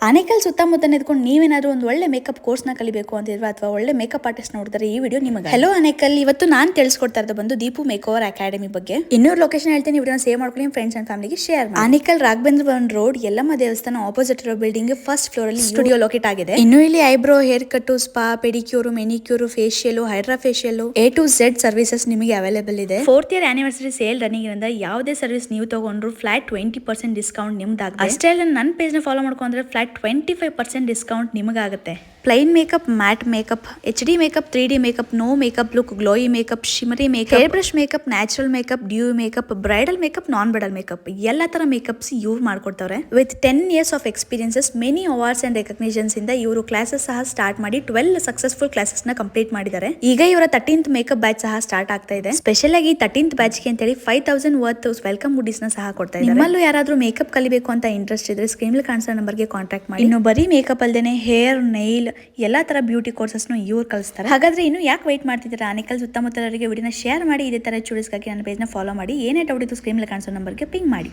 ಆನೇಕಲ್ ಸುತ್ತಮುತ್ತ ನಿಂತ್ಕೊಂಡು ನೀವೇನಾದ್ರೂ ಒಂದು ಒಳ್ಳೆ ಮೇಕಪ್ ಕೋರ್ಸ್ ನ ಕಲಿಬೇಕು ಅಂತಿದ್ರೆ ಅಥವಾ ಒಳ್ಳೆ ಮೇಕಪ್ ಆರ್ಟಿಸ್ಟ್ ನೋಡಿದ್ರೆ ಈ ವಿಡಿಯೋ ನಿಮಗೆ. ಹೆಲೋ ಆನೇಕಲ್, ಇವತ್ತು ನಾನು ತಿಳಿಸ್ಕೊಡ್ತಾ ಇರೋದು ಬಂದು ದೀಪು ಮೇಕ್ ಓವರ್ ಅಕಾಡೆಮಿ ಬಗ್ಗೆ. ಇನ್ನೂರು ಲೊಕೇಶನ್ ಹೇಳ್ತೀನಿ, ವಿಡಿಯೋ ಸೇವ್ ಮಾಡ್ಕೊಳ್ಳಿ, ಫ್ರೆಂಡ್ಸ್ ಅಂಡ್ ಫ್ಯಾಮಿಲಿಗೆ ಶೇರ್ ಮಾಡಿ. ಆನೇಕಲ್ ರಾಘವೇಂದ್ರ ಭವನ್ ರೋಡ್ ಯಲ್ಲಮ್ಮ ದೇವಸ್ಥಾನ ಆಪೋಸಿಟ್ ಇರೋ ಬಿಲ್ಡಿಂಗ್ ಫಸ್ಟ್ ಫ್ಲೋರ್ ಅಲ್ಲಿ ಸ್ಟುಡಿಯೋ ಲೊಕೇಟ್ ಆಗಿದೆ. ಇನ್ನು ಇಲ್ಲಿ eyebrow, hair cut, spa, pedicure, manicure, facial, hydra facial, A to Z services ನಿಮಗೆ ಅವೈಲೇಬಲ್ ಇದೆ. 4th year anniversary sale running ಇರೋದ್ರಿಂದ ಯಾವುದೇ ಸರ್ವಿಸ್ ನೀವು ತಗೊಂಡ್ರು ಫ್ಲಾಟ್ 20% ಡಿಸ್ಕೌಂಟ್ ನಿಮ್ದಾಗುತ್ತೆ. ಅಷ್ಟೇ ಅಲ್ಲ, ನನ್ನ ಪೇಜ್ ನ ಫಾಲೋ ಮಾಡ್ಕೊಂಡ್ರೆ ಫ್ಲಾಟ್ 25% ಡಿಸ್ಕೌಂಟ್ ನಿಮಗಾಗುತ್ತೆ. Plain makeup, matte makeup, HD makeup, 3D makeup, no makeup look, glowy makeup, shimmery makeup, hair brush makeup, natural makeup, dew makeup, bridal makeup, non bridal makeup ಎಲ್ಲ ತರ makeups ಇವ್ರು ಮಾಡ್ಕೊಡ್ತಾರೆ. With 10 years of experiences, many awards and recognitions ಇಂದ ಇವರು classes ಸಹ start ಮಾಡಿ 12 successful classes ನ complete ಮಾಡಿದ್ದಾರೆ. ಈಗ ಇವರ 13th ಮೇಕಪ್ ಬ್ಯಾಚ್ ಸಹ ಸ್ಟಾರ್ಟ್ ಆಗ್ತಾ ಇದೆ. ಸ್ಪೆಷಲ್ ಆಗಿ 13th ಬ್ಯಾಚ್ ಗೆ ಅಂತೇಳಿ 5000 ವರ್ತ್ ವೆಲ್ಕಮ್ ಗುಡೀಸ್ ನ ಸಹ ಕೊಡ್ತಾ ಇದ್ದಾರೆ. ನಿಮ್ಮಲ್ಲೂ ಯಾರಾದ್ರೂ ಮೇಕಪ್ ಕಲಿಬೇಕು ಅಂತ ಇಂಟ್ರೆಸ್ಟ್ ಇದ್ರೆ ಸ್ಕ್ರೀನ್ ಕಾಣಿಸೋ ನಂಬರ್ಗೆ ಕಾಂಟ್ಯಾಕ್ಟ್ ಮಾಡಿ. ಇನ್ನು ಬರೀ ಮೇಕಪ್ ಅಲ್ದೇನೆ ಹೇರ್, ನೈಲ್ ಎಲ್ಲಾ ತರ ಬ್ಯೂಟಿ ಕೋರ್ಸಸ್ ಇವ್ರು ಕಲಿಸ್ತಾರೆ. ಹಾಗಾದ್ರೆ ಇನ್ನು ಯಾಕೆ ವೈಟ್ ಮಾಡ್ತಿದ್ದೀರಾ? ಆನೇಕಲ್ ಸುತ್ತಮುತ್ತಲರಿಗೆ ವಿಡಿಯೋನ ಶೇರ್ ಮಾಡಿ. ಇದೇ ತರ ಚೂಡಿಸ್ಗಾಗಿ ನನ್ನ ಪೇಜ್ ನ ಫಾಲೋ ಮಾಡಿ. ಏನೇ ಡೌಟ್ ಇದ್ದು ಸ್ಕ್ರೀನ್ ಕಾಣಿಸೋ ನಂಬರ್ಗೆ ಪಿಂಗ್ ಮಾಡಿ.